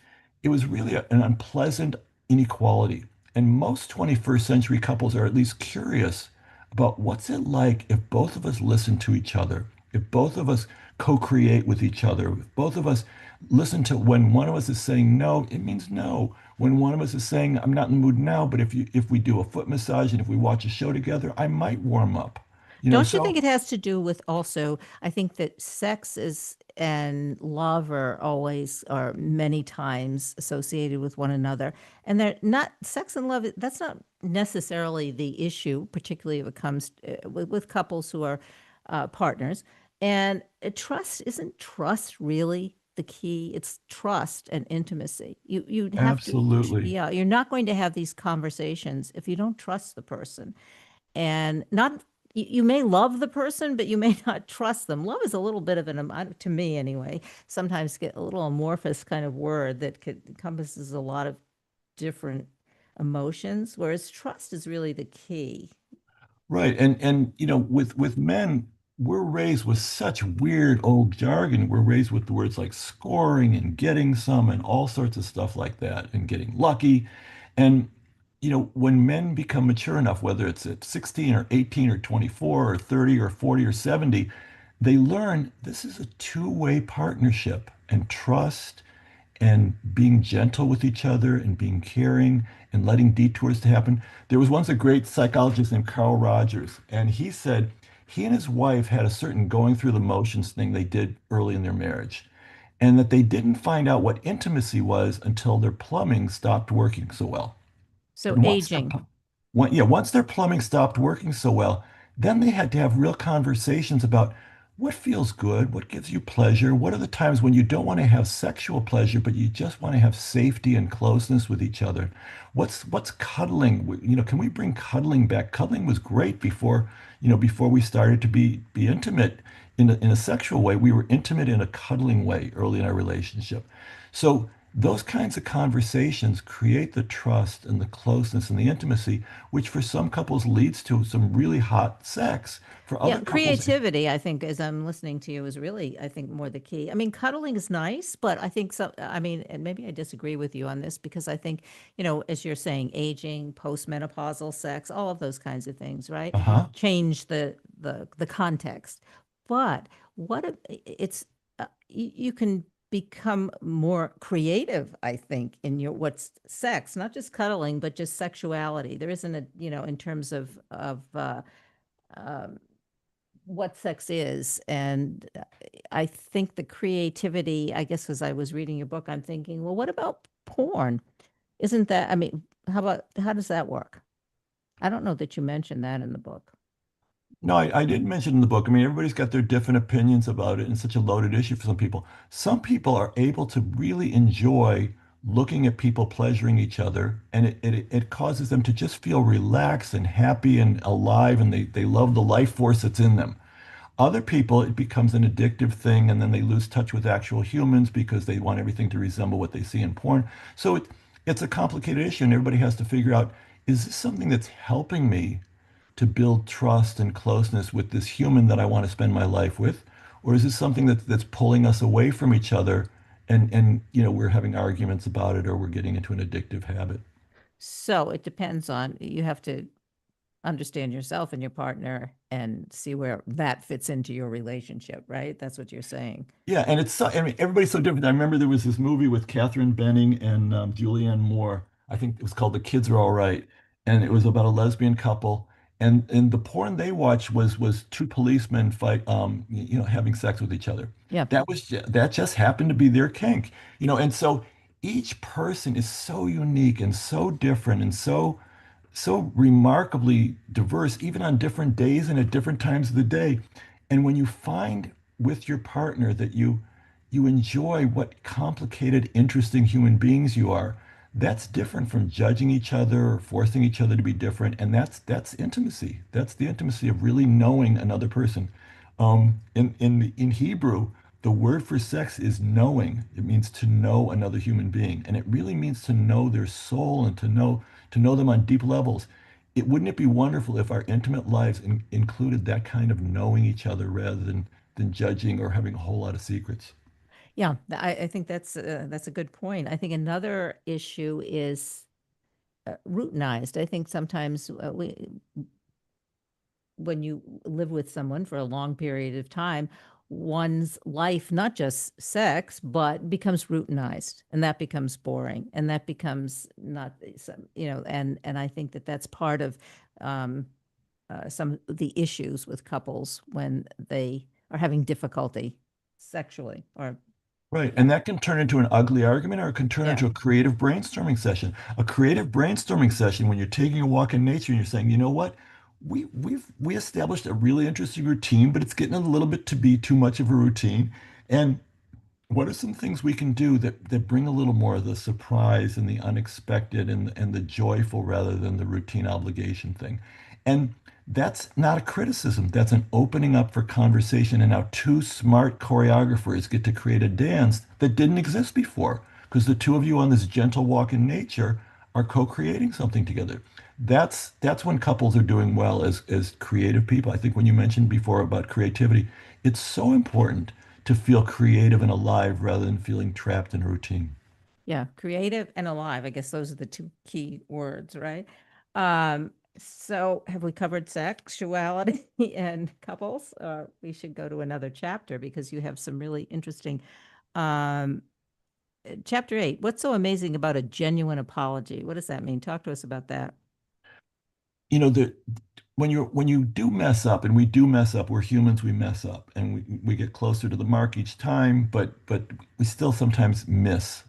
really an unpleasant inequality. And most 21st century couples are at least curious about what's it like if both of us listen to each other, if both of us co-create with each other, if both of us listen to when one of us is saying no, it means no. When one of us is saying, I'm not in the mood now, but if we do a foot massage and if we watch a show together, I might warm up. Don't you think So it has to do with also, I think that sex is and love are always or many times associated with one another. And they're not sex and love, that's not necessarily the issue, particularly if it comes with couples who are partners. And isn't trust really the key? It's trust and intimacy. You have to, absolutely. yeah, you're not going to have these conversations if you don't trust the person and not you may love the person, but you may not trust them. Love is a little bit of to me anyway, sometimes get a little amorphous kind of word that encompasses a lot of different emotions, whereas trust is really the key. Right. And with men, we're raised with such weird old jargon. We're raised with the words like scoring and getting some and all sorts of stuff like that and getting lucky. And when men become mature enough, whether it's at 16 or 18 or 24 or 30 or 40 or 70, they learn this is a two-way partnership, and trust and being gentle with each other and being caring and letting detours to happen. There was once a great psychologist named Carl Rogers, and he said he and his wife had a certain going through the motions thing they did early in their marriage. and that they didn't find out what intimacy was until their plumbing stopped working so well. So And aging. once their plumbing stopped working so well, then they had to have real conversations about what feels good, what gives you pleasure, what are the times when you don't want to have sexual pleasure, but you just want to have safety and closeness with each other. What's cuddling? Can we bring cuddling back? Cuddling was great before we started to be intimate in a sexual way. We were intimate in a cuddling way early in our relationship. So those kinds of conversations create the trust and the closeness and the intimacy, which for some couples leads to some really hot sex. For Yeah, other couples, creativity, I think, as I'm listening to you, is really, I think, more the key. I mean, cuddling is nice, but I think so. I mean, and maybe I disagree with you on this because I think, as you're saying, aging, postmenopausal sex, all of those kinds of things, right? uh-huh. Change the context. But what if it's you can become more creative, I think, in your what's sex, not just cuddling, but just sexuality. There isn't a, in terms of um, what sex is. And I think the creativity, I guess, as I was reading your book, I'm thinking, well, what about porn? Isn't that, I mean, how does that work? I don't know that you mentioned that in the book. No, I didn't mention in the book. I mean, everybody's got their different opinions about it, and it's such a loaded issue for some people. Some people are able to really enjoy looking at people pleasuring each other, and it causes them to just feel relaxed and happy and alive, and they love the life force that's in them. Other people, it becomes an addictive thing, and then they lose touch with actual humans because they want everything to resemble what they see in porn. So it's a complicated issue, and everybody has to figure out, is this something that's helping me to build trust and closeness with this human that I want to spend my life with? Or is this something that's pulling us away from each other and we're having arguments about it or we're getting into an addictive habit? So it depends on, you have to understand yourself and your partner and see where that fits into your relationship, right? That's what you're saying. Yeah, and I mean, everybody's so different. I remember there was this movie with Kathryn Benning and Julianne Moore. I think it was called The Kids Are All Right, and it was about a lesbian couple. And the porn they watched was two policemen having sex with each other. Yeah. That just happened to be their kink, And so each person is so unique and so different and so remarkably diverse, even on different days and at different times of the day. And when you find with your partner that you enjoy what complicated, interesting human beings you are, that's different from judging each other or forcing each other to be different. And that's intimacy. That's the intimacy of really knowing another person. In Hebrew, the word for sex is knowing. It means to know another human being, and it really means to know their soul and to know them on deep levels. Wouldn't it be wonderful if our intimate lives included that kind of knowing each other rather than judging or having a whole lot of secrets? Yeah, I think that's a good point. I think another issue is routinized. I think sometimes when you live with someone for a long period of time, one's life, not just sex, but becomes routinized, and that becomes boring, and that becomes not some, and I think that that's part of um, some of the issues with couples when they are having difficulty sexually or Right. And that can turn into an ugly argument or it can turn yeah. into a creative brainstorming session. A creative brainstorming session when you're taking a walk in nature and you're saying, you know what? We established a really interesting routine, but it's getting a little bit to be too much of a routine. And what are some things we can do that bring a little more of the surprise and the unexpected and the joyful rather than the routine obligation thing? And that's not a criticism. That's an opening up for conversation. And now two smart choreographers get to create a dance that didn't exist before because the two of you on this gentle walk in nature are co-creating something together. That's when couples are doing well as creative people. I think when you mentioned before about creativity, it's so important to feel creative and alive rather than feeling trapped in routine. Yeah, creative and alive. I guess those are the two key words, right? So have we covered sexuality and couples? We should go to another chapter because you have some really interesting. Um, Chapter 8, what's so amazing about a genuine apology? What does that mean? Talk to us about that. You know, the when you do mess up, and we do mess up, we're humans, we mess up, and we get closer to the mark each time, but we still sometimes miss.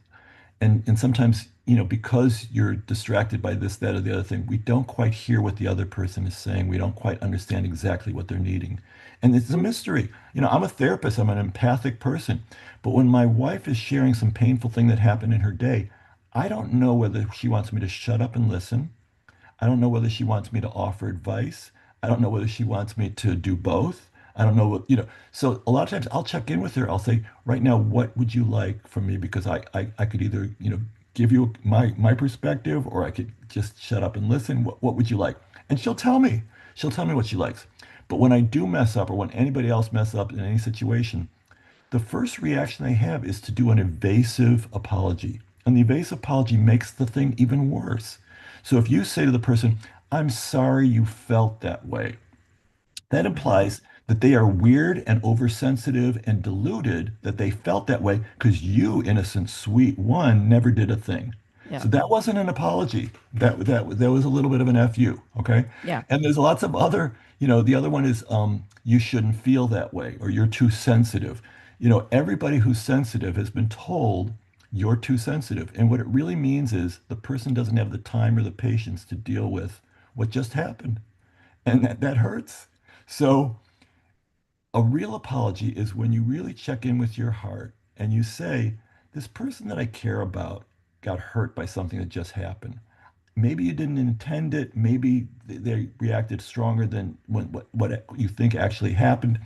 And sometimes, because you're distracted by this, that, or the other thing, we don't quite hear what the other person is saying. We don't quite understand exactly what they're needing. And it's a mystery. I'm a therapist, I'm an empathic person. But when my wife is sharing some painful thing that happened in her day, I don't know whether she wants me to shut up and listen. I don't know whether she wants me to offer advice. I don't know whether she wants me to do both. I don't know what. So a lot of times I'll check in with her. I'll say, right now, what would you like from me? Because I could either, give you my perspective, or I could just shut up and listen. What would you like? And she'll tell me. She'll tell me what she likes. But when I do mess up, or when anybody else mess up in any situation, the first reaction they have is to do an evasive apology. And the evasive apology makes the thing even worse. So if you say to the person, I'm sorry you felt that way, that Mhm. implies that they are weird and oversensitive and deluded, that they felt that way because you, innocent, sweet one, never did a thing. Yeah. So that wasn't an apology. That was a little bit of an FU, okay? Yeah. And there's lots of other, the other one is you shouldn't feel that way, or you're too sensitive. Everybody who's sensitive has been told you're too sensitive. And what it really means is the person doesn't have the time or the patience to deal with what just happened. And that hurts. So a real apology is when you really check in with your heart and you say, this person that I care about got hurt by something that just happened. Maybe you didn't intend it. Maybe they reacted stronger than what you think actually happened.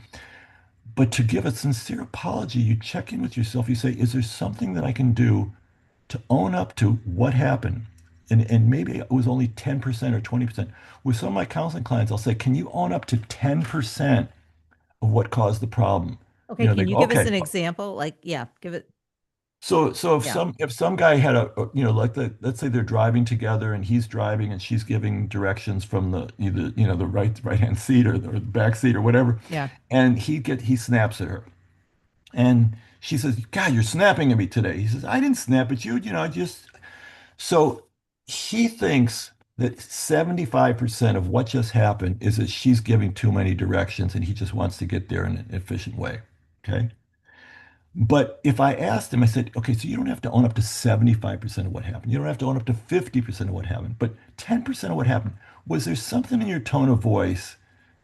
But to give a sincere apology, you check in with yourself. You say, is there something that I can do to own up to what happened? And maybe it was only 10% or 20%. With some of my counseling clients, I'll say, can you own up to 10% of what caused the problem? Okay. They Can you go, give us okay. an example? Like, yeah, give it. So if Yeah. some guy had like let's say they're driving together, and he's driving and she's giving directions from the either the right hand seat, or the back seat, or whatever, Yeah. and he snaps at her, and she says, God, you're snapping at me today. He says, I didn't snap at you, I just. So he thinks that 75% of what just happened is that she's giving too many directions, and he just wants to get there in an efficient way. Okay. But if I asked him, I said, okay, so you don't have to own up to 75% of what happened. You don't have to own up to 50% of what happened, but 10% of what happened. Was there something in your tone of voice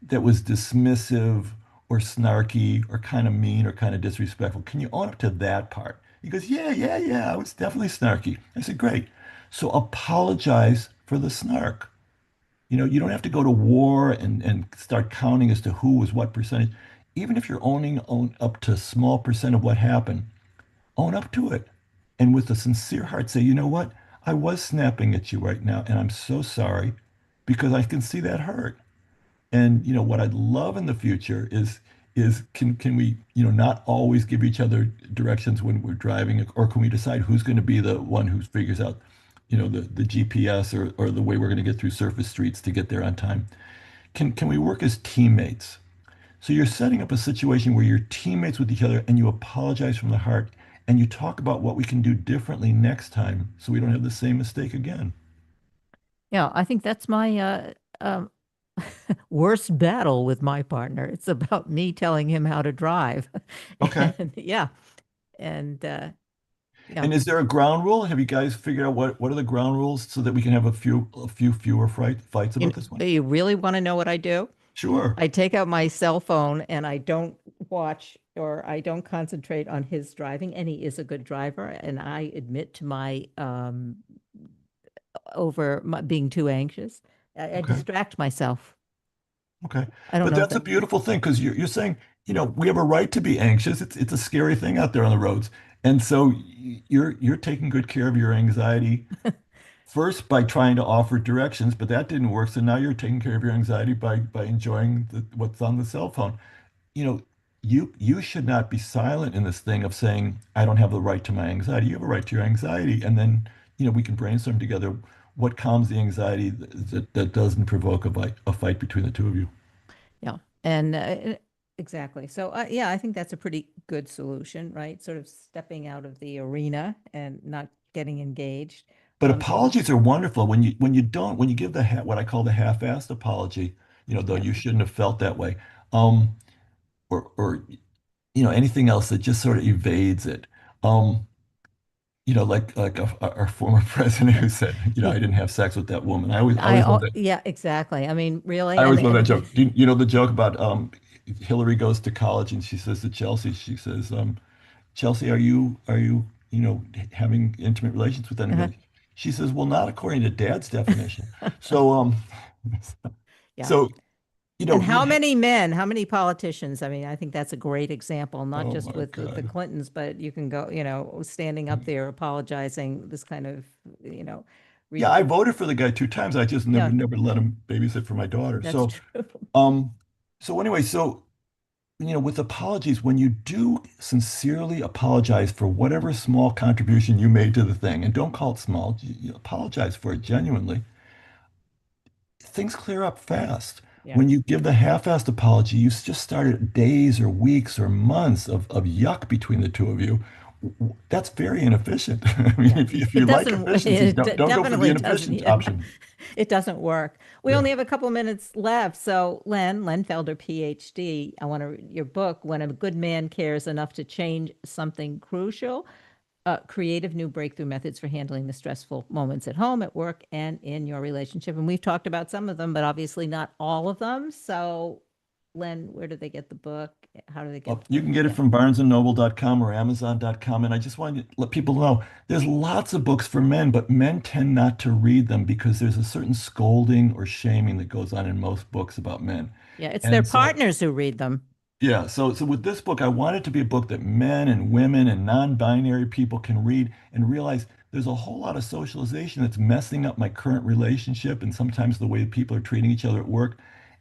that was dismissive or snarky or kind of mean or kind of disrespectful? Can you own up to that part? He goes, yeah, yeah, yeah, I was definitely snarky. I said, great. So apologize for the snark. You don't have to go to war and start counting as to who was what percentage. Even if you're own up to a small percent of what happened, own up to it. And with a sincere heart, say, you know what? I was snapping at you right now, and I'm so sorry because I can see that hurt. And what I'd love in the future is can we, not always give each other directions when we're driving, or can we decide who's going to be the one who figures out, the GPS, or the way we're going to get through surface streets to get there on time? Can we work as teammates? So you're setting up a situation where you're teammates with each other, and you apologize from the heart, and you talk about what we can do differently next time so we don't have the same mistake again. Yeah. I think that's my worst battle with my partner. It's about me telling him how to drive. Okay. And yeah. And yeah. And is there a ground rule? Have you guys figured out what are the ground rules so that we can have a few fewer fights You, about this one? you really want to know what I do? Sure. I take out my cell phone and I don't watch or I don't concentrate on his driving. And he is a good driver. And I admit to my being too anxious. I Okay. distract myself. Okay. I don't But know if that's a that. beautiful thing, because you're saying, we have a right to be anxious. It's a scary thing out there on the roads. And so you're taking good care of your anxiety first by trying to offer directions, but that didn't work. So now you're taking care of your anxiety by enjoying what's on the cell phone. You know, you should not be silent in this thing of saying, I don't have the right to my anxiety. You have a right to your anxiety. And then, we can brainstorm together what calms the anxiety that doesn't provoke a fight between the two of you. Yeah. And exactly. So, yeah, I think that's a pretty good solution, right? Sort of stepping out of the arena and not getting engaged. But Um, apologies are wonderful when you give what I call the half-assed apology. though Yeah. you shouldn't have felt that way. Or anything else that just sort of evades it. Um, like our former president who said, I didn't have sex with that woman. I always love that. Yeah, exactly. I mean, really, I and always love that joke. Do you know the joke about Hillary goes to college and she says to Chelsea, she says, Chelsea, are you having intimate relations with uh anybody? She says, well, not according to Dad's definition. So yeah. so And you how many politicians? I mean, I think that's a great example, not oh just my with the God. Clintons, but you can go, standing up there apologizing, this kind of, you know, Yeah, re I voted for the guy 2 times. I just never yeah, never let him babysit for my daughter. that's So true. um anyway, with apologies, when you do sincerely apologize for whatever small contribution you made to the thing, and don't call it small, you apologize for it genuinely, things clear up fast. Yeah. When you give the half-assed apology, you just started days or weeks or months of yuck between the two of you. That's very inefficient. I mean, Yeah. if It you like doesn't, efficiency, it don't go for the definitely doesn't. inefficient Yeah. option. It doesn't work. We Yeah. only have a couple minutes left. So, Len Felder, PhD, I want to read your book, When a Good Man Cares Enough to Change Something Crucial, creative new breakthrough methods for handling the stressful moments at home, at work, and in your relationship. And we've talked about some of them, but obviously not all of them. So, Len, where do they get the book? How do they get Well, the you book? can get it Yeah. from barnesandnoble.com or amazon.com. And I just want to let people know there's lots of books for men, but men tend not to read them because there's a certain scolding or shaming that goes on in most books about men. Yeah. It's their And so, partners who read them. yeah, so with this book, I want it to be a book that men and women and non-binary people can read and realize there's a whole lot of socialization that's messing up my current relationship and sometimes the way people are treating each other at work.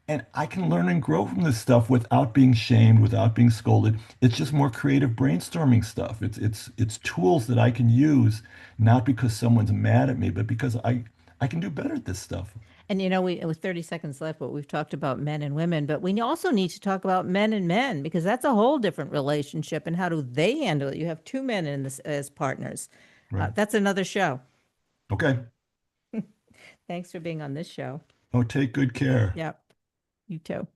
And I can learn and grow from this stuff without being shamed, without being scolded. It's just more creative brainstorming stuff. It's tools that I can use, not because someone's mad at me, but because I can do better at this stuff. And with 30 seconds left, but we've talked about men and women, but we also need to talk about men and men because that's a whole different relationship. And how do they handle it? You have two men in this as partners. Right. That's another show. Okay. Thanks for being on this show. Oh, take good care. Yep. You too.